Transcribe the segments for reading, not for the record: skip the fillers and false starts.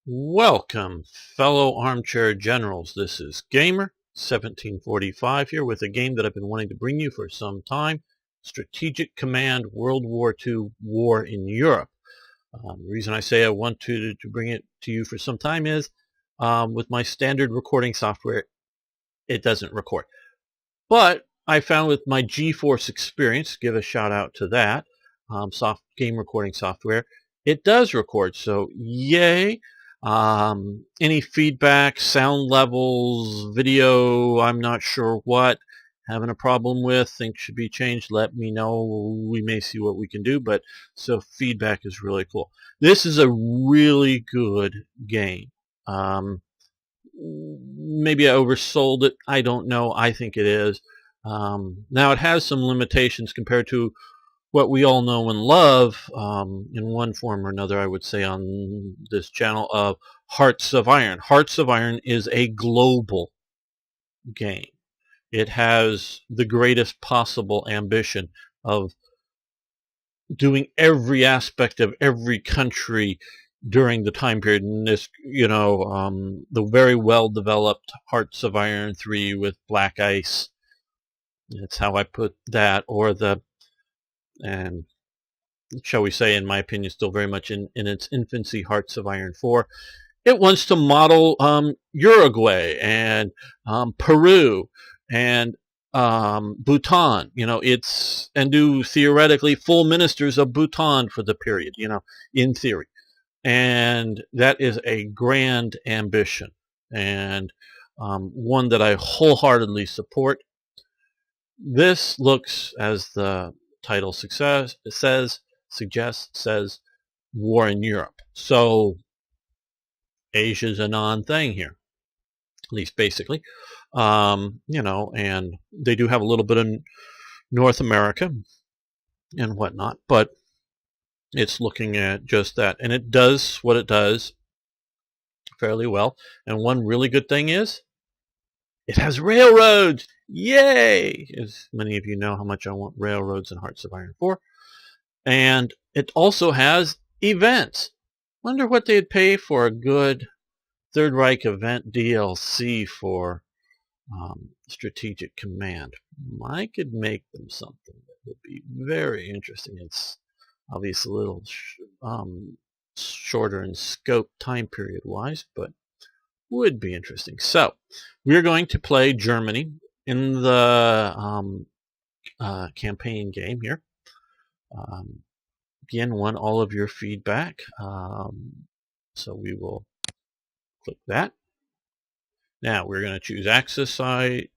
Welcome, fellow armchair generals. This is Gamer 1745 here with a game that I've been wanting to bring you for some time, Strategic Command World War II War in Europe. The reason I say I want to bring it to you for some time is with my standard recording software, it doesn't record. But I found with my GeForce experience, give a shout out to that, game recording software, it does record. So yay. Any feedback, sound levels, video, I'm not sure what, having a problem with, think should be changed, let me know. We may see what we can do, but so feedback is really cool. This is a really good game. Maybe I oversold it. I don't know. I think it is. Now it has some limitations compared to what we all know and love in one form or another, I would say, on this channel of Hearts of Iron. Hearts of Iron is a global game. It has the greatest possible ambition of doing every aspect of every country during the time period. In this, the very well-developed Hearts of Iron 3 with Black Ice. That's how I put that, or and shall we say, in my opinion, still very much in its infancy, Hearts of Iron 4. It wants to model Uruguay and Peru and Bhutan, and do theoretically full ministers of Bhutan for the period, in theory. And that is a grand ambition, and one that I wholeheartedly support. This looks, as the title says, war in Europe. So Asia's a non-thing here, at least basically. And they do have a little bit of North America and whatnot, but it's looking at just that. And it does what it does fairly well. And one really good thing is it has railroads. Yay! As many of you know how much I want railroads in Hearts of Iron 4. And it also has events. Wonder what they'd pay for a good Third Reich event DLC for Strategic Command. I could make them something that would be very interesting. It's obviously a little shorter in scope time period wise, but would be interesting. So we're going to play Germany in the campaign game here. Again, want all of your feedback. So we will click that. Now we're going to choose access site.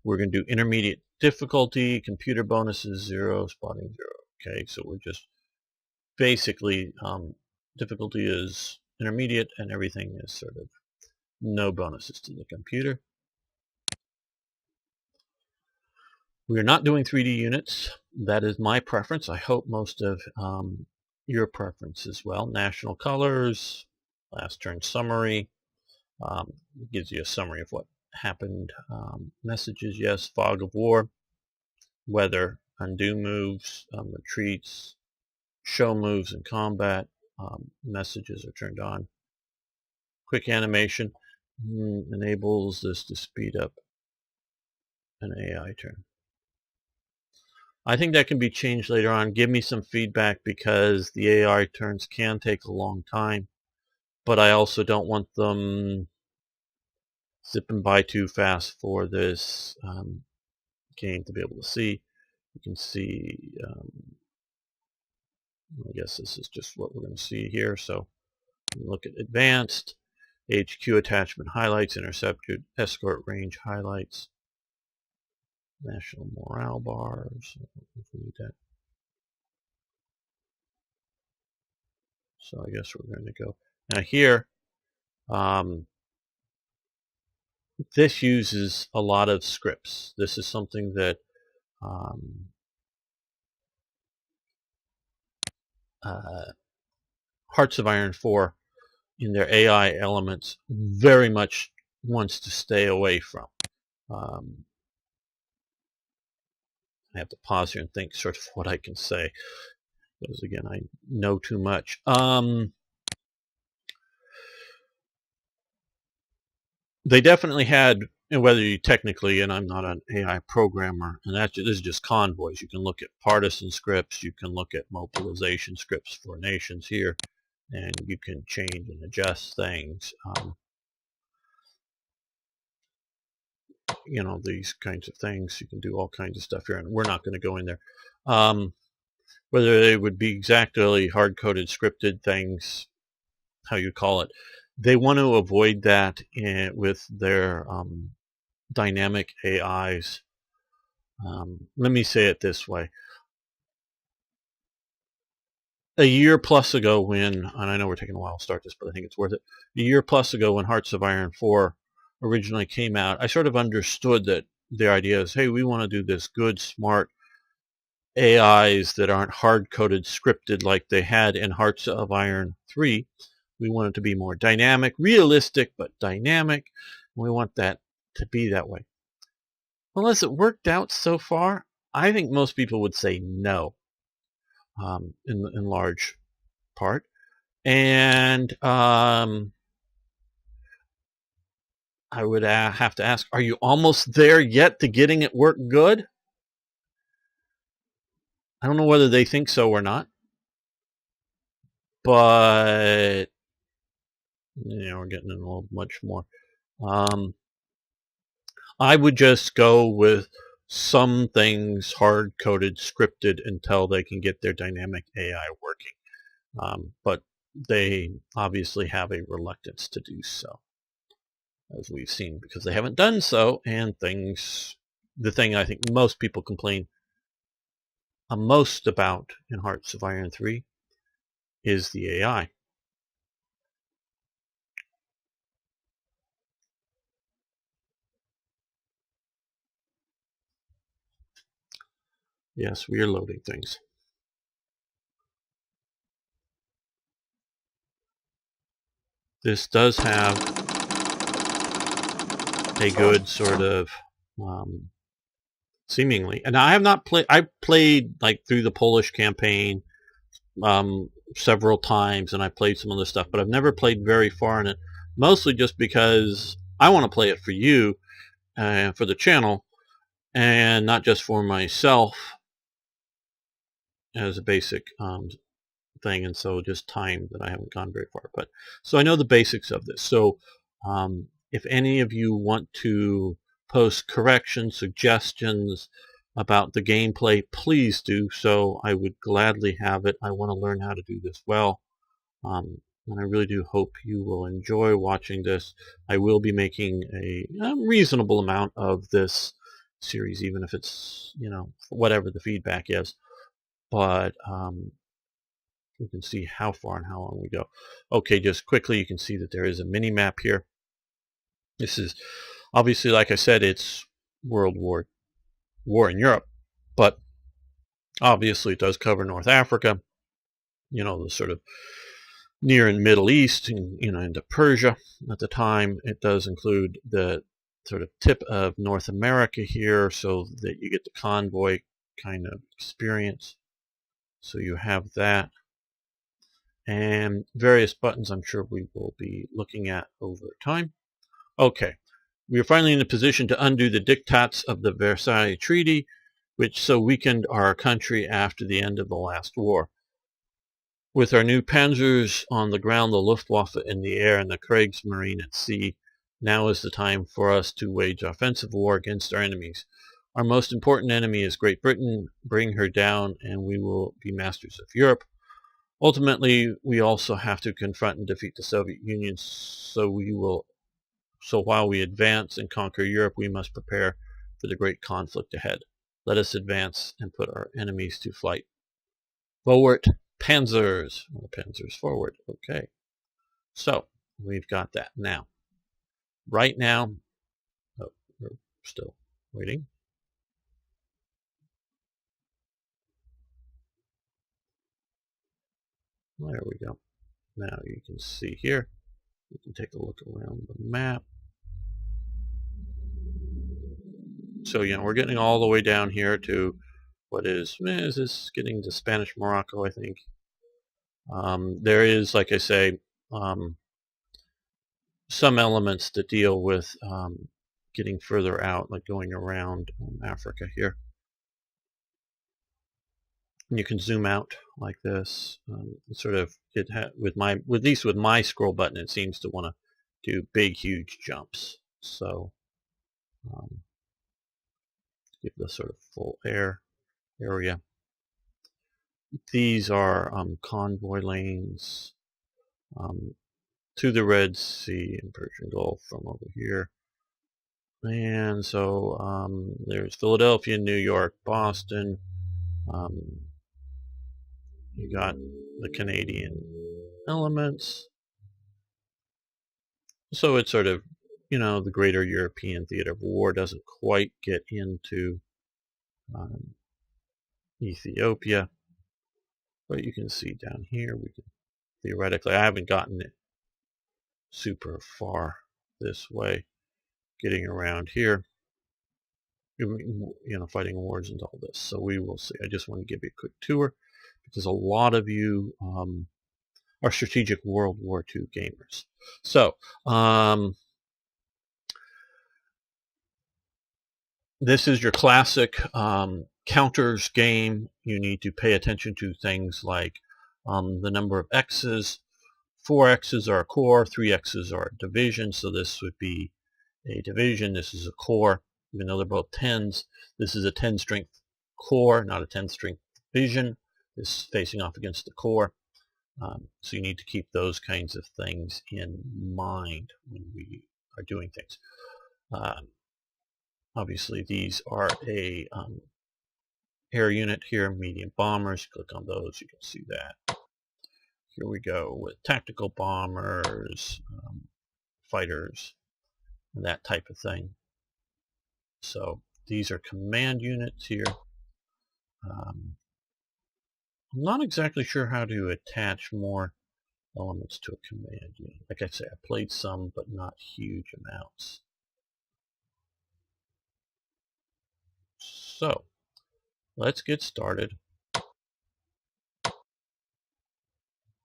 We're going to do intermediate difficulty, computer bonuses 0, spotting 0. Okay, so we're just basically difficulty is intermediate and everything is sort of no bonuses to the computer. We are not doing 3D units. That is my preference. I hope most of your preference as well. National colors, last turn summary. Gives you a summary of what happened. Messages, yes. Fog of war. Weather, undo moves, retreats, show moves in combat. Messages are turned on. Quick animation enables this to speed up an AI turn. I think that can be changed later on. Give me some feedback, because the AI turns can take a long time, but I also don't want them zipping by too fast for this game to be able to see. You can see, I guess this is just what we're going to see here. So look at advanced, HQ attachment highlights, intercepted, escort range highlights. National morale bars. That. So I guess we're going to go. Now here, this uses a lot of scripts. This is something that Hearts of Iron 4 in their AI elements very much wants to stay away from. I have to pause here and think sort of what I can say, because again, I know too much. they definitely had, and whether you technically, and I'm not an AI programmer, and this is just convoys. You can look at partisan scripts, you can look at mobilization scripts for nations here, and you can change and adjust things. These kinds of things. You can do all kinds of stuff here, and we're not going to go in there. Whether they would be exactly hard-coded, scripted things, how you call it, they want to avoid that with their dynamic AIs. Let me say it this way. A year plus ago and I know we're taking a while to start this, but I think it's worth it. A year plus ago when Hearts of Iron 4 originally came out, I sort of understood that the idea is, hey, we want to do this good, smart AIs that aren't hard-coded, scripted like they had in Hearts of Iron 3. We want it to be more dynamic, realistic, but dynamic. We want that to be that way. Well, has it worked out so far? I think most people would say no, in large part. And I would have to ask, are you almost there yet to getting it work good? I don't know whether they think so or not. But, we're getting in a little much more. I would just go with some things hard-coded, scripted until they can get their dynamic AI working. But they obviously have a reluctance to do so, as we've seen, because they haven't done so, and the thing I think most people complain most about in Hearts of Iron 3 is the AI. Yes, we are loading things. This does have a good sort of seemingly, and I have not played. I played like through the Polish campaign several times, and I played some other stuff, but I've never played very far in it. Mostly just because I want to play it for you, for the channel, and not just for myself as a basic thing. And so just time that I haven't gone very far, but so I know the basics of this. So if any of you want to post corrections, suggestions about the gameplay, please do so. I would gladly have it. I want to learn how to do this well. And I really do hope you will enjoy watching this. I will be making a reasonable amount of this series, even if it's, whatever the feedback is. But you can see how far and how long we go. Okay, just quickly, you can see that there is a mini map here. This is obviously, like I said, it's war in Europe, but obviously it does cover North Africa, the sort of near and Middle East, and into Persia at the time. It does include the sort of tip of North America here, so that you get the convoy kind of experience. So you have that, and various buttons I'm sure we will be looking at over time. Okay, we are finally in a position to undo the diktats of the Versailles Treaty, which so weakened our country after the end of the last war. With our new panzers on the ground, the Luftwaffe in the air, and the Kriegsmarine at sea, now is the time for us to wage offensive war against our enemies. Our most important enemy is Great Britain. Bring her down, and we will be masters of Europe. Ultimately, we also have to confront and defeat the Soviet Union, so while we advance and conquer Europe, we must prepare for the great conflict ahead. Let us advance and put our enemies to flight. Forward, panzers. Well, panzers forward. Okay. So, we've got that. Now, right now, we're still waiting. There we go. Now you can see here. You can take a look around the map. So, we're getting all the way down here to what is this getting to Spanish Morocco, I think. There is, like I say, some elements that deal with getting further out, like going around Africa here. And you can zoom out like this. Sort of with at least with my scroll button, it seems to want to do big, huge jumps. So give the sort of full area. These are convoy lanes to the Red Sea and Persian Gulf from over here. And so there's Philadelphia, New York, Boston. You got the Canadian elements. So it's sort of, the greater European theater of war. Doesn't quite get into Ethiopia. But you can see down here, we can theoretically, I haven't gotten it super far this way, getting around here, fighting wars and all this. So we will see. I just want to give you a quick tour because a lot of you are strategic World War II gamers. So this is your classic counters game. You need to pay attention to things like the number of X's. 4 X's are a corps, 3 X's are a division. So this would be a division. This is a corps. Even though they're both 10s, this is a 10 strength corps, not a 10 strength division. This is facing off against the corps. So you need to keep those kinds of things in mind when we are doing things. Obviously, these are a air unit here, medium bombers. Click on those, you can see that. Here we go with tactical bombers, fighters, and that type of thing. So these are command units here. I'm not exactly sure how to attach more elements to a command unit. Like I say, I played some, but not huge amounts. So let's get started.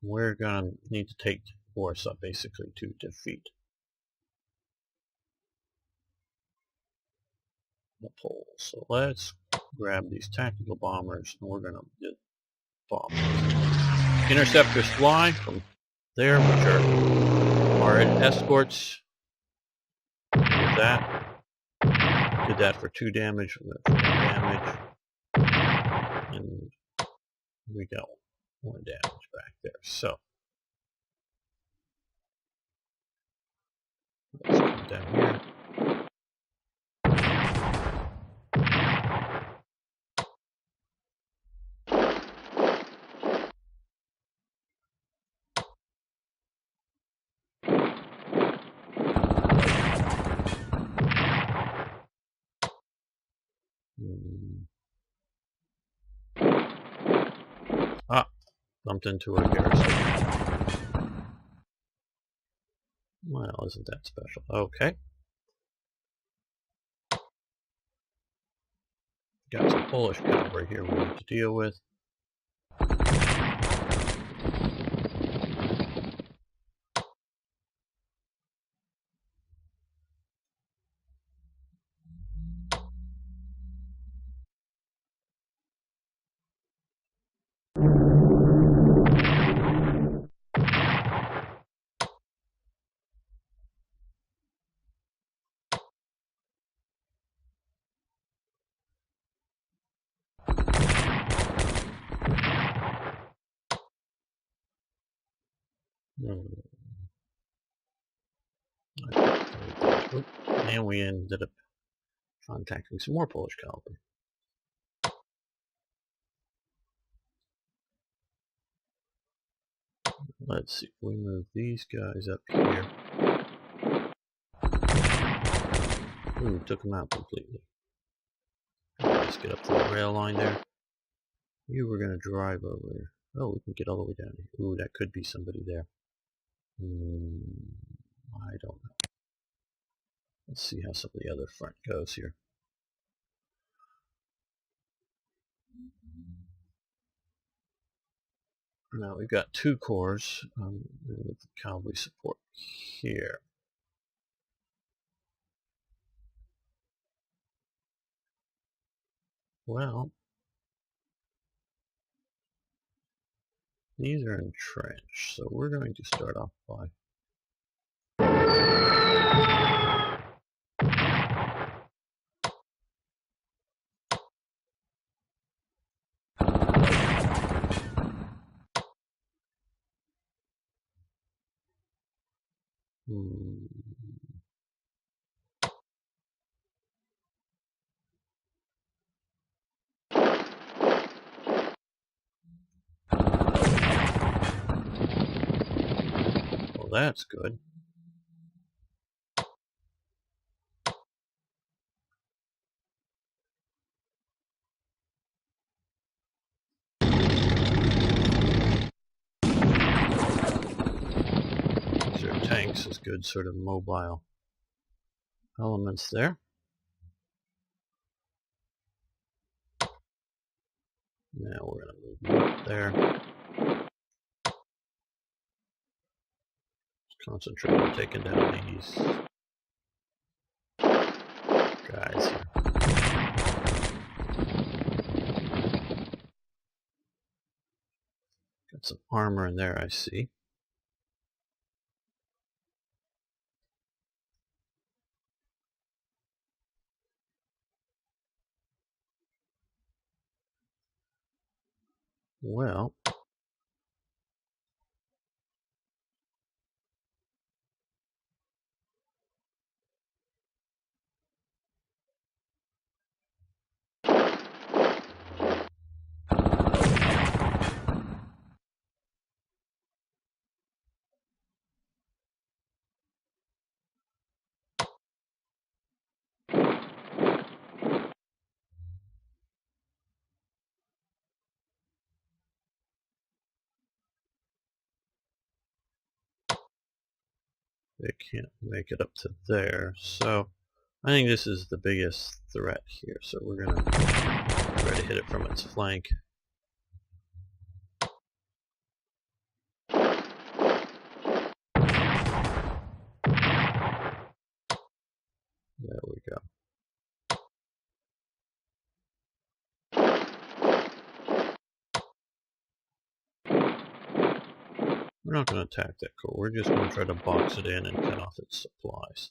We're going to need to take Warsaw basically to defeat the Poles. So let's grab these tactical bombers and we're going to bomb. Interceptors fly from there, which are our escorts. Did that. Did that for 2 damage. For 4 damage. And we got 1 damage back there. So let's come down here. Bumped into a garrison. Well, isn't that special? Okay. Got some Polish cavalry here we need to deal with. And we ended up contacting some more Polish cavalry. Let's see, if we move these guys up here. Ooh, took them out completely. Let's get up to the rail line there. You were going to drive over there. Oh, we can get all the way down here. Ooh, that could be somebody there. I don't know. Let's see how some of the other front goes here. Now we've got 2 corps with cavalry support here. Well, these are entrenched, so we're going to start off by well, that's good. These are tanks as good sort of mobile elements there. Now we're going to move up there. Just concentrate on taking down these guys here. Got some armor in there, I see. Well, they can't make it up to there, so I think this is the biggest threat here, so we're going to try to hit it from its flank. There we go. We're not going to attack that core. We're just going to try to box it in and cut off its supplies.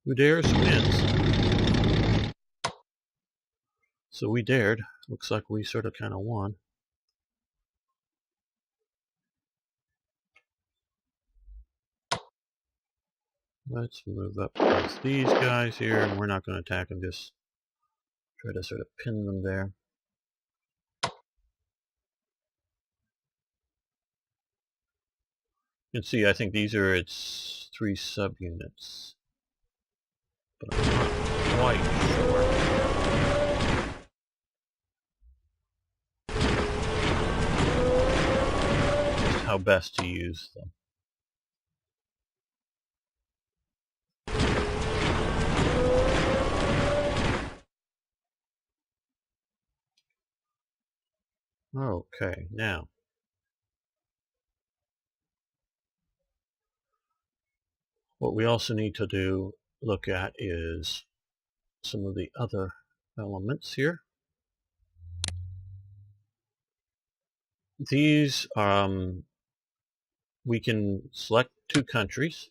Who dares wins. So we dared. Looks like we sort of kind of won. Let's move up against these guys here, and we're not going to attack them, just try to sort of pin them there. You can see, I think these are its 3 subunits, but I'm not quite sure. Just how best to use them. Okay, now what we also need to look at is some of the other elements here. These we can select 2 countries.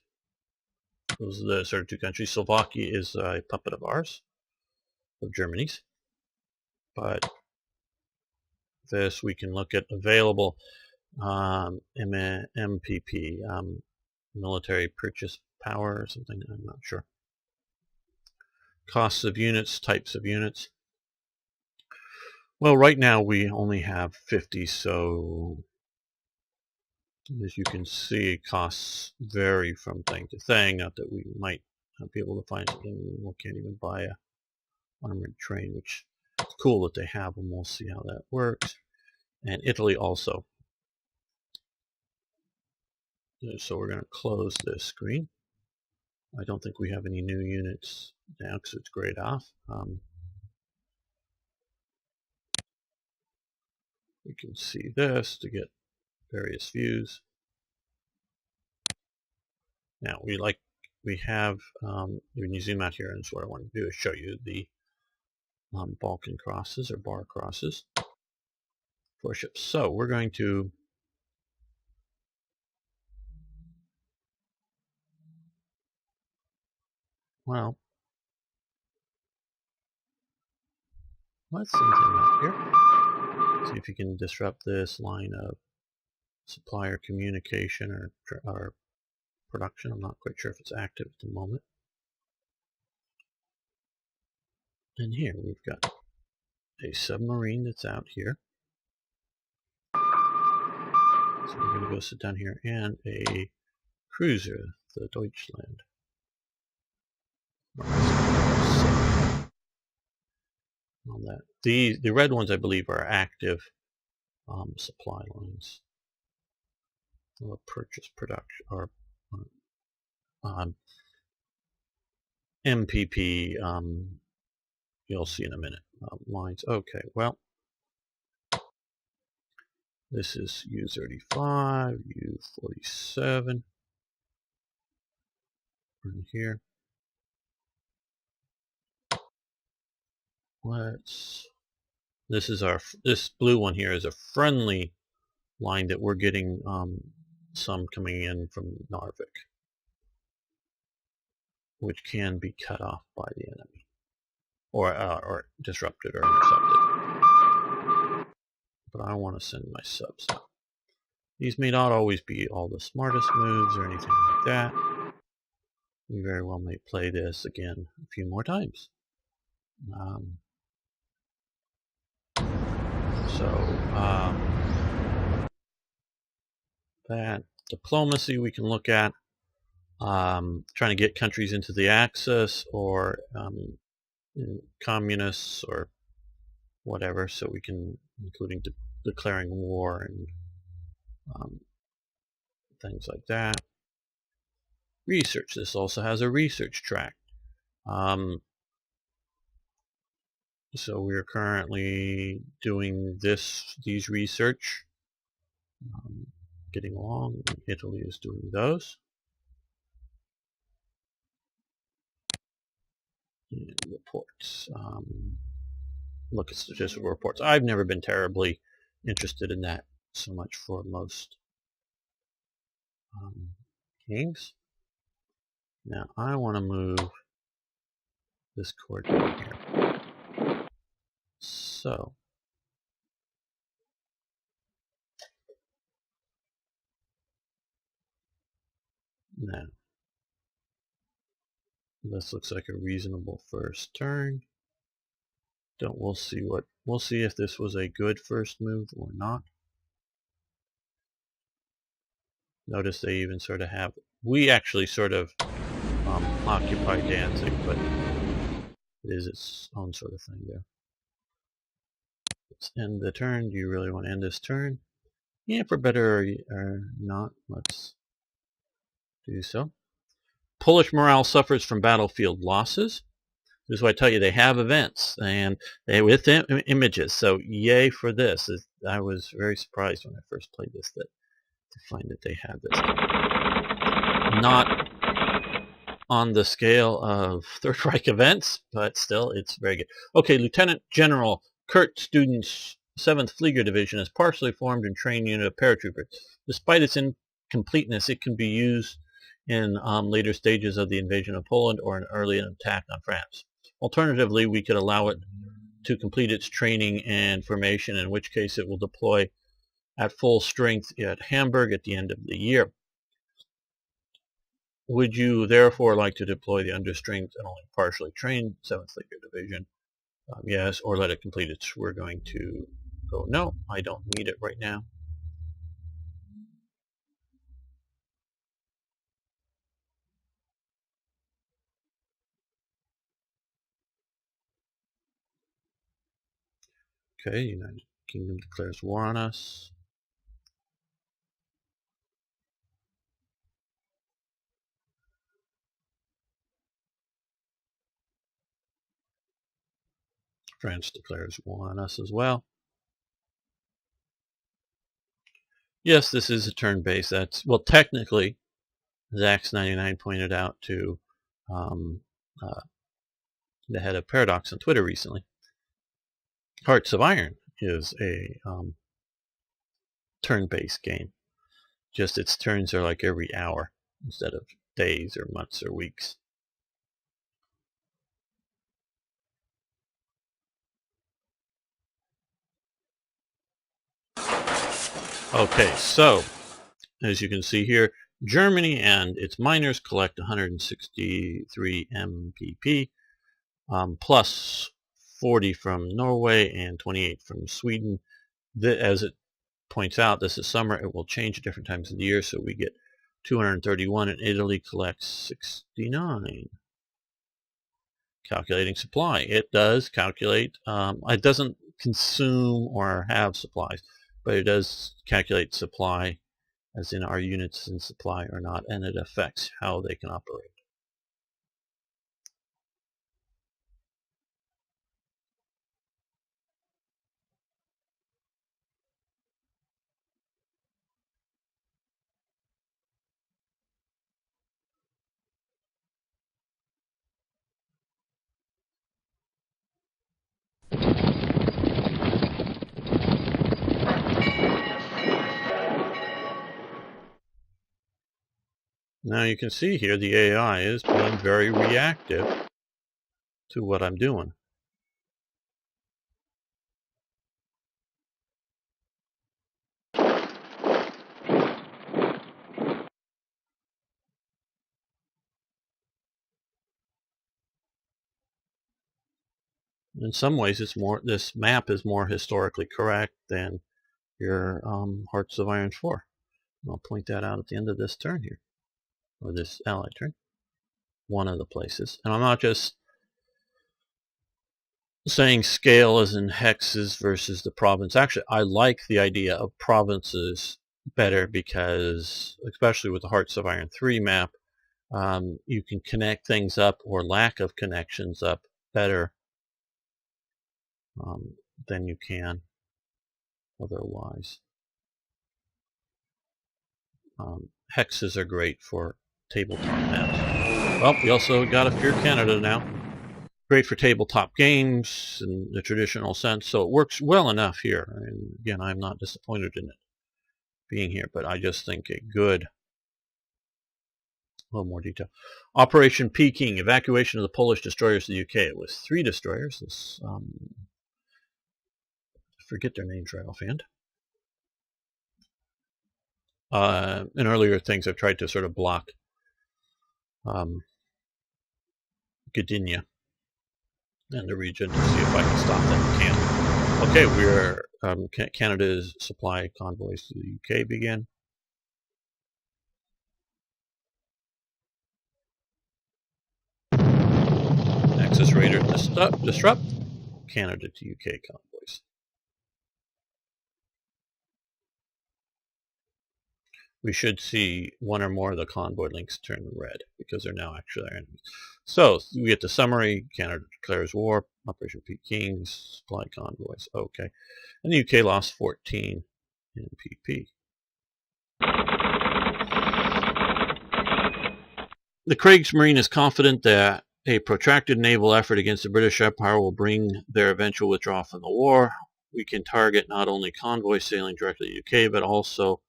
Those are the sort of 2 countries. Slovakia is a puppet of ours, of Germany's. But this we can look at available MPP, military purchase power or something, I'm not sure. Costs of units, types of units. Well, right now we only have 50, so as you can see, costs vary from thing to thing. Not that we might be able to find something. We can't even buy a armored train, which is cool that they have them. We'll see how that works. And Italy also. So we're going to close this screen. I don't think we have any new units now because it's grayed off. We can see this to get various views. Now we like we have, when you zoom out here, and what I want to do is show you the Balkan crosses or bar crosses for ships. So we're going to well, let's see out here. See if you can disrupt this line of supplier communication or production. I'm not quite sure if it's active at the moment. And here we've got a submarine that's out here. So we're going to go sit down here, and a cruiser, the Deutschland. On that, the red ones I believe are active supply lines. Or purchase production or MPP. You'll see in a minute. Lines. Okay. Well, this is U35, U47. In here. This blue one here is a friendly line that we're getting some coming in from Narvik, which can be cut off by the enemy, or disrupted or intercepted. But I want to send my subs out. These may not always be all the smartest moves or anything like that. We very well may play this again a few more times. That diplomacy we can look at, trying to get countries into the Axis or communists or whatever, so we can, including declaring war and things like that. Research. This also has a research track. So we are currently doing these research, getting along. Italy is doing those. And reports. Look at statistical reports. I've never been terribly interested in that so much for most games. Now I want to move this cord down here. So now this looks like a reasonable first turn. We'll see if this was a good first move or not. Notice they even sort of have. We actually sort of occupy Danzig, but it is its own sort of thing there. Let's end the turn. Do you really want to end this turn? Yeah, for better or not, let's do so. Polish morale suffers from battlefield losses. This is why I tell you they have events and they with images. So yay for this. I was very surprised when I first played this to find that they had this. Not on the scale of Third Reich events, but still it's very good. Okay, Lieutenant General Kurt Student's 7th Flieger Division is partially formed and trained unit of paratroopers. Despite its incompleteness, it can be used in later stages of the invasion of Poland or an early attack on France. Alternatively, we could allow it to complete its training and formation, in which case it will deploy at full strength at Hamburg at the end of the year. Would you therefore like to deploy the understrength and only partially trained 7th Flieger Division? Yes, or let it complete its. We're going to go, no, I don't need it right now. Okay, United Kingdom declares war on us. France declares war on us as well. Yes, this is a turn-based. Well, technically, Zax99 pointed out to uh, the head of Paradox on Twitter recently. Hearts of Iron is a turn-based game. Just its turns are like every hour instead of days or months or weeks. Okay, so as you can see here, Germany and its miners collect 163 MPP, plus 40 from Norway and 28 from Sweden. As it points out, this is summer. It will change at different times of the year, so we get 231, and Italy collects 69. Calculating supply. It does calculate. It doesn't consume or have supplies, but it does calculate supply, as in our units in supply or not, and it affects how they can operate. Now you can see here the AI is being very reactive to what I'm doing. In some ways, this map is more historically correct than your Hearts of Iron 4. And I'll point that out at the end of this turn here, or this ally turn. One of the places. And I'm not just saying scale as in hexes versus the province. Actually, I like the idea of provinces better because, especially with the Hearts of Iron 3 map, you can connect things up, or lack of connections up, better than you can otherwise. Hexes are great for tabletop maps. Well, we also got a Fear Canada now. Great for tabletop games in the traditional sense, so it works well enough here. And again, I'm not disappointed in it being here, but I just think a good, a little more detail. Operation Peking, evacuation of the Polish destroyers to the UK. It was 3 destroyers. This, I forget their names right offhand. In earlier things, I've tried to sort of block Gdynia and the region to see if I can stop that. Can't. Okay, we're Canada's supply convoys to the UK begin. Axis Raider disrupt Canada to UK convoys. We should see one or more of the convoy links turn red because they're now actually our enemies. So we get the summary. Canada declares war. Operation Peking, supply convoys. Okay. And the UK lost 14 in PP. The Kriegsmarine is confident that a protracted naval effort against the British Empire will bring their eventual withdrawal from the war. We can target not only convoys sailing directly to the UK, but also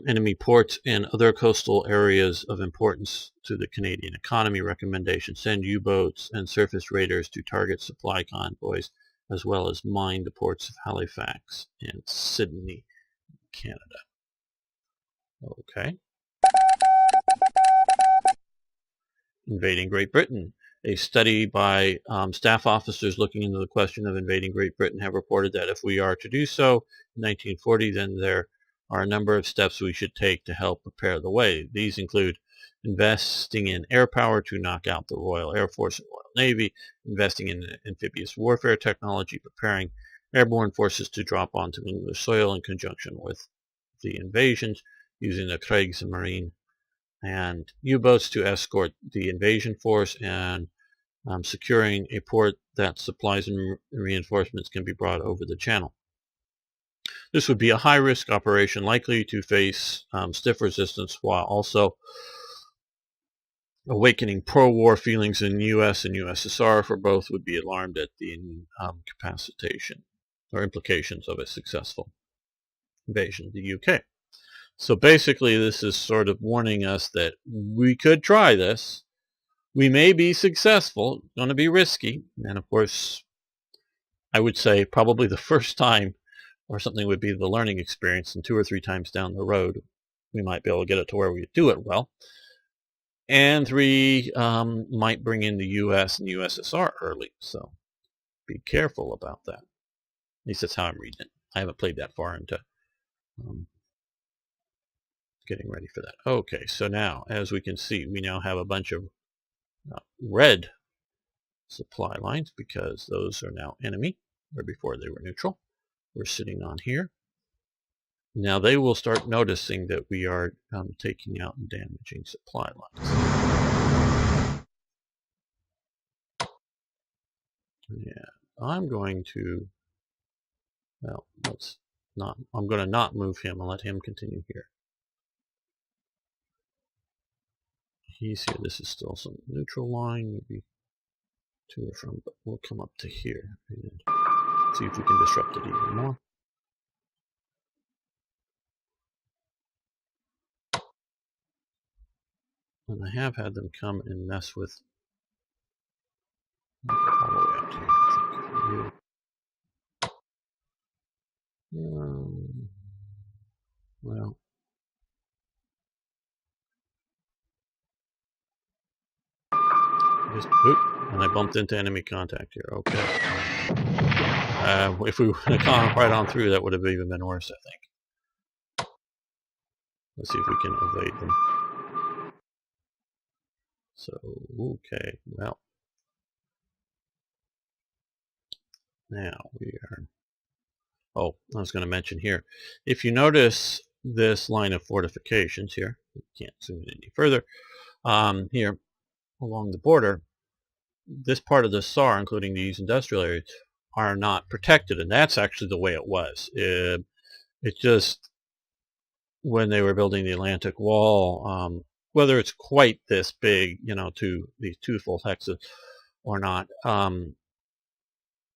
enemy ports and other coastal areas of importance to the Canadian economy. Recommendation: send U-boats and surface raiders to target supply convoys, as well as mine the ports of Halifax and Sydney, Canada. Okay. Invading Great Britain. A study by staff officers looking into the question of invading Great Britain have reported that if we are to do so in 1940, then there are a number of steps we should take to help prepare the way. These include investing in air power to knock out the Royal Air Force and Royal Navy, investing in amphibious warfare technology, preparing airborne forces to drop onto English soil in conjunction with the invasions, using the Kriegsmarine and U-boats to escort the invasion force, and securing a port that supplies and reinforcements can be brought over the channel. This would be a high-risk operation likely to face stiff resistance while also awakening pro-war feelings in U.S. and USSR, for both would be alarmed at the incapacitation or implications of a successful invasion of the UK. So basically this is sort of warning us that we could try this. We may be successful, going to be risky, and of course I would say probably the first time or something would be the learning experience, and 2 or 3 times down the road we might be able to get it to where we do it well. And 3, might bring in the US and USSR early, so be careful about that. At least that's how I'm reading it. I haven't played that far into getting ready for that. Okay, so now, as we can see, we now have a bunch of red supply lines because those are now enemy, where before they were neutral. We're sitting on here. Now they will start noticing that we are taking out and damaging supply lines. Yeah, I'm going to, well, I'm going to not move him and let him continue here. He's here. This is still some neutral line, maybe to or from, but we'll come up to here and see if we can disrupt it even more. And I have had them come and mess with all the way up to here. Well, and I bumped into enemy contact here. Okay. If we would have gone right on through, that would have even been worse, I think. Let's see if we can evade them. So, okay, well. Now we are... Oh, I was going to mention here. If you notice this line of fortifications here, we can't zoom in any further, here along the border, this part of the SAR, including these industrial areas, are not protected, and that's actually the way it was. It just, when they were building the Atlantic Wall, whether it's quite this big, you know, to these 2 full hexes or not,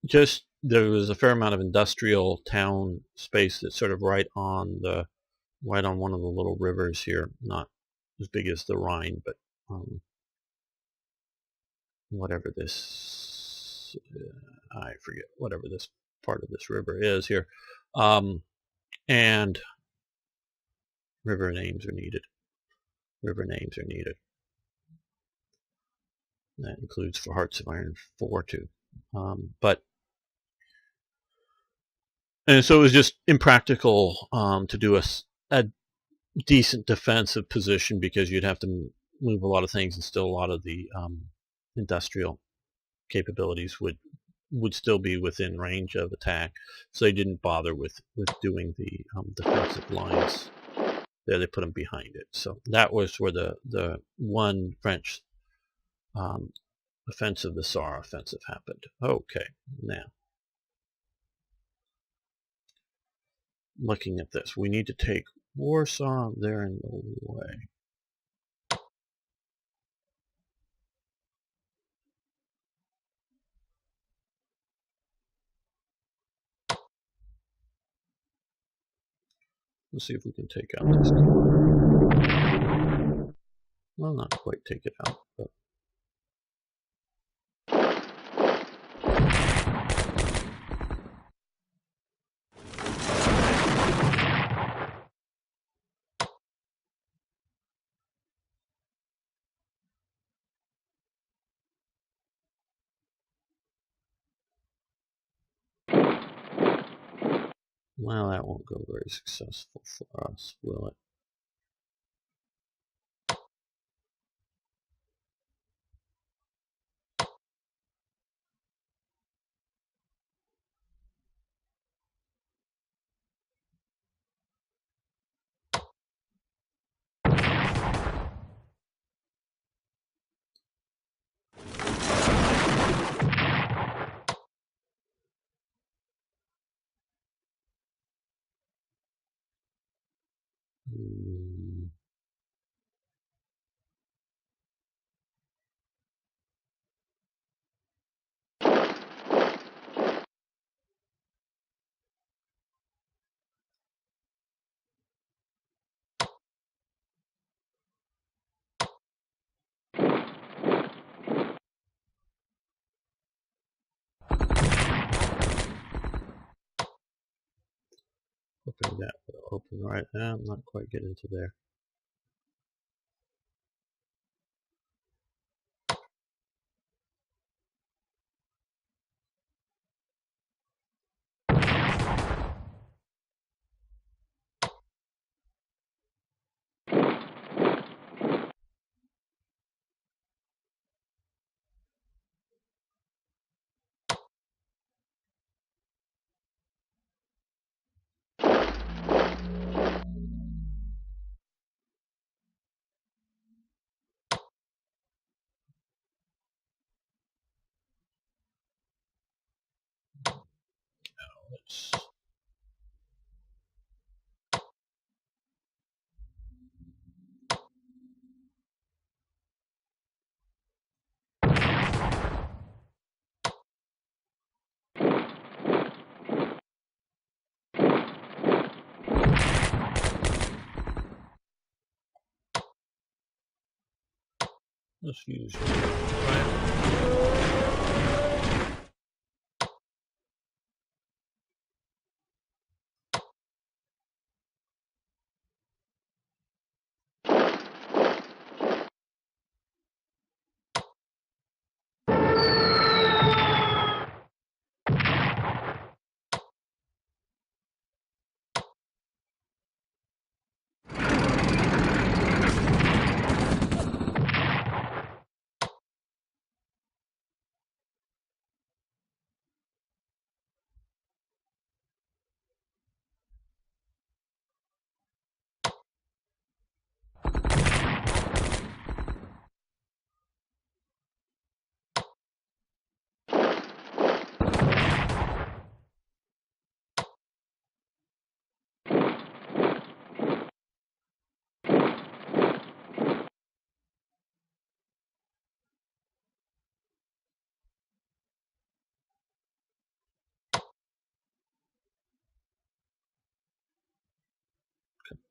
just there was a fair amount of industrial town space that's sort of right on one of the little rivers here, not as big as the Rhine, but whatever this, I forget, whatever this part of this river is here. And river names are needed. River names are needed. That includes for Hearts of Iron 4 too. And so it was just impractical to do a decent defensive position, because you'd have to move a lot of things, and still a lot of the industrial capabilities would still be within range of attack. So they didn't bother with doing the defensive lines there. They put them behind it. So that was where the one French offensive, the Saar offensive, happened. Okay, now looking at this, we need to take Warsaw. There in the way. Let's see if we can take out this. Well, not quite take it out, but well, that won't go very successful for us, will it? Hoping that will open right now. I'm not quite getting to there. Let's use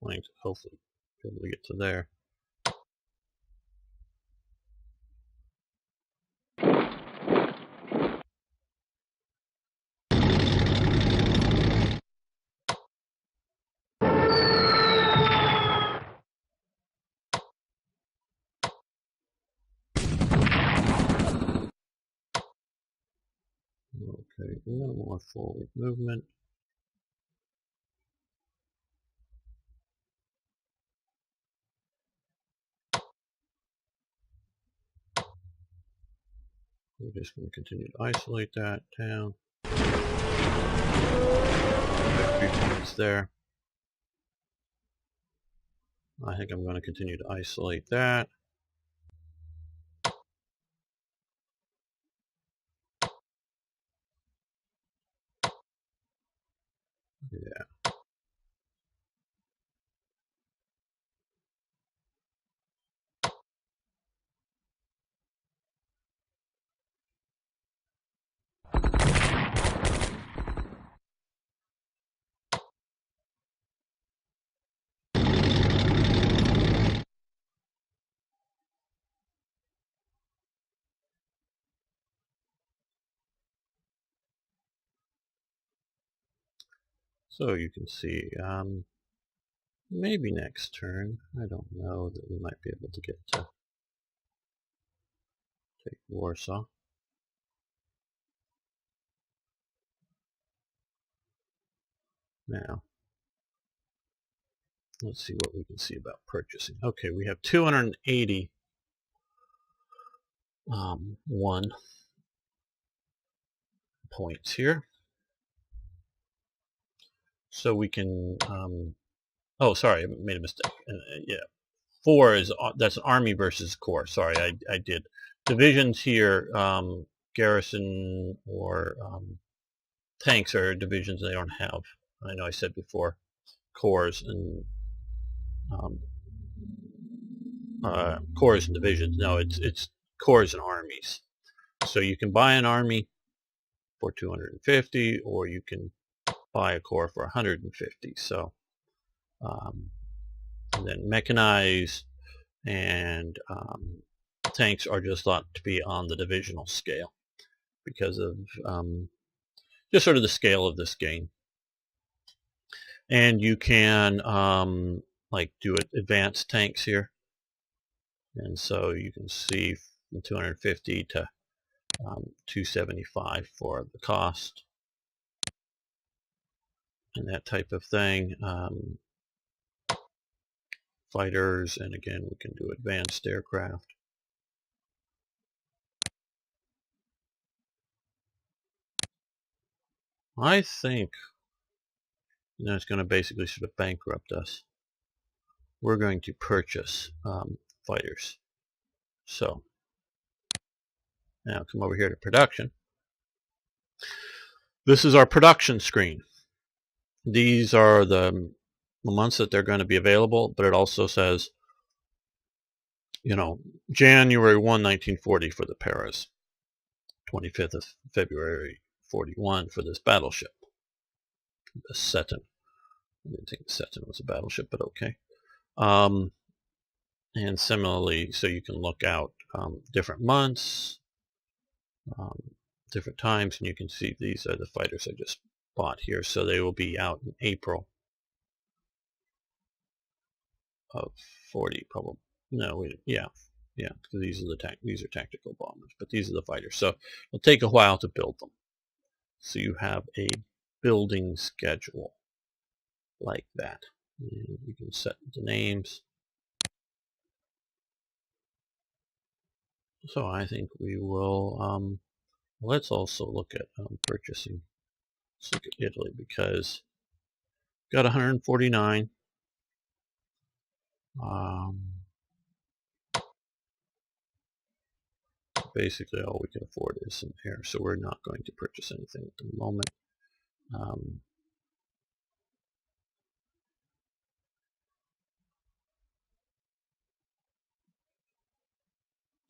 length. Hopefully, be able to get to there. Okay, a little more forward movement. We're just going to continue to isolate that down. 3 points there. I think I'm going to continue to isolate that. Yeah. So you can see, maybe next turn, I don't know, that we might be able to get to take Warsaw. Now, let's see what we can see about purchasing. Okay, we have 280 1 points here. So we can, oh, sorry, I made a mistake. Yeah, 4 is, that's Army versus Corps. Sorry, I did. Divisions here, garrison or tanks are divisions they don't have. I know I said before, corps, and corps and divisions. No, it's corps and armies. So you can buy an army for 250, or you can buy a corps for 150. So, and then mechanized and tanks are just thought to be on the divisional scale because of just sort of the scale of this game. And you can like do advanced tanks here, and so you can see from 250 to 275 for the cost and that type of thing. Fighters, and again we can do advanced aircraft. I think it's going to basically sort of bankrupt us. We're going to purchase fighters. So now come over here to production. This is our production screen. These are the months that they're going to be available, but it also says, January 1, 1940 for the Paras, 25th of February 41 for this battleship, the Seton. I didn't think the Seton was a battleship, but okay. And similarly, so you can look out different months, different times, and you can see these are the fighters I just bought here. So they will be out in April of 40, probably. No, yeah, because these are tactical bombers, but these are the fighters. So it'll take a while to build them. So you have a building schedule like that. And you can set the names. So I think we will. Let's also look at purchasing. Let's look at Italy, because we've got 149. Basically all we can afford is some air, so we're not going to purchase anything at the moment.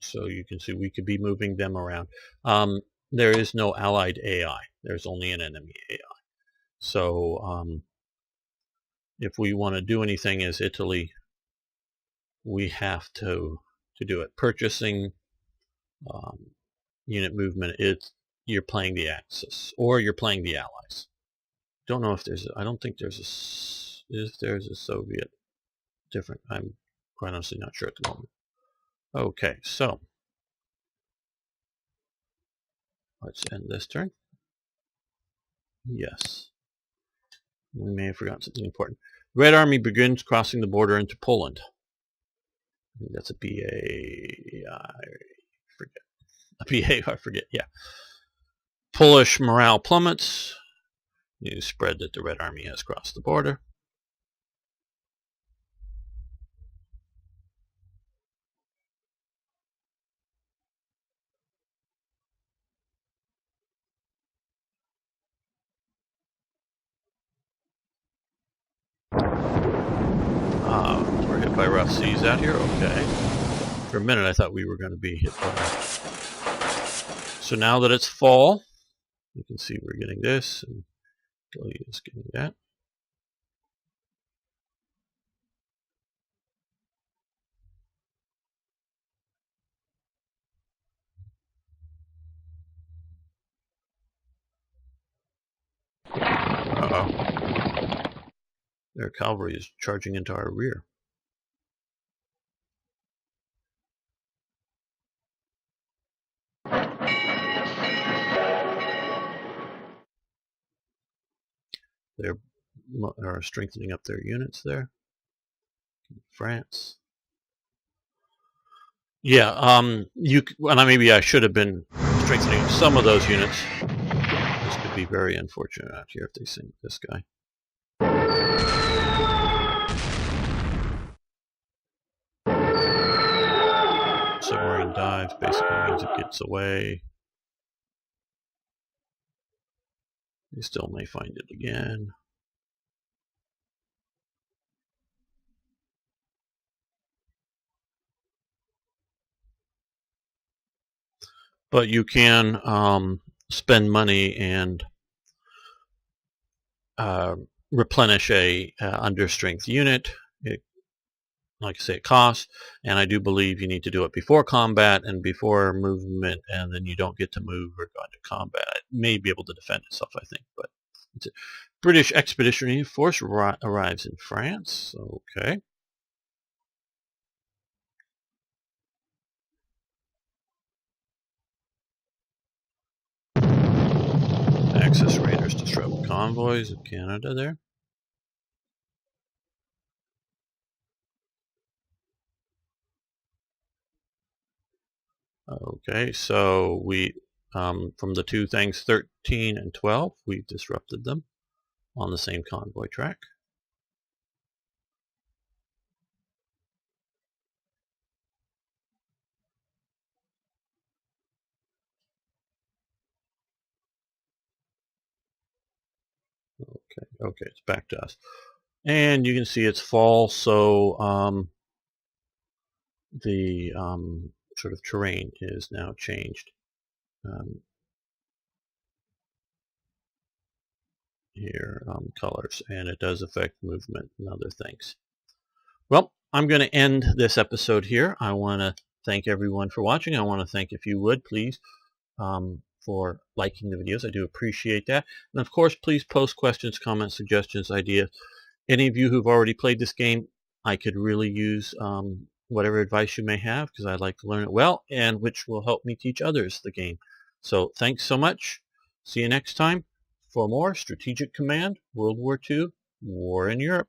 So you can see we could be moving them around. There is no allied AI. There's only an enemy AI. So if we want to do anything as Italy, we have to do it. Purchasing, unit movement, you're playing the Axis, or you're playing the Allies. Don't know if I don't think there's a Soviet different. I'm quite honestly not sure at the moment. Okay, so let's end this turn. Yes. We may have forgotten something important. Red Army begins crossing the border into Poland. I think that's a BA. I forget. Yeah. Polish morale plummets. News spread that the Red Army has crossed the border. We're hit by rough seas out here. Okay. For a minute I thought we were going to be hit by. So now that it's fall, you can see we're getting this, and Gilly is getting that. Their cavalry is charging into our rear. They are strengthening up their units there. France. Yeah, maybe I should have been strengthening some of those units. This could be very unfortunate out here if they sink this guy. Submarine dives basically means it gets away. They still may find it again. but you can spend money and replenish a understrength unit. Like I say, it costs, and I do believe you need to do it before combat and before movement, and then you don't get to move or go into combat. It may be able to defend itself, I think, but it's a British Expeditionary Force arrives in France. Okay. Axis raiders disrupt convoys of Canada there. Okay, so we, from the two things, 13 and 12, we've disrupted them on the same convoy track. Okay, it's back to us. And you can see it's fall, so the sort of terrain is now changed. Here, colors, and it does affect movement and other things. Well, I'm going to end this episode here. I want to thank everyone for watching. I want to thank, if you would, please, for liking the videos. I do appreciate that. And of course, please post questions, comments, suggestions, ideas. Any of you who've already played this game, I could really use whatever advice you may have, because I'd like to learn it well, and which will help me teach others the game. So thanks so much. See you next time for more Strategic Command World War II War in Europe.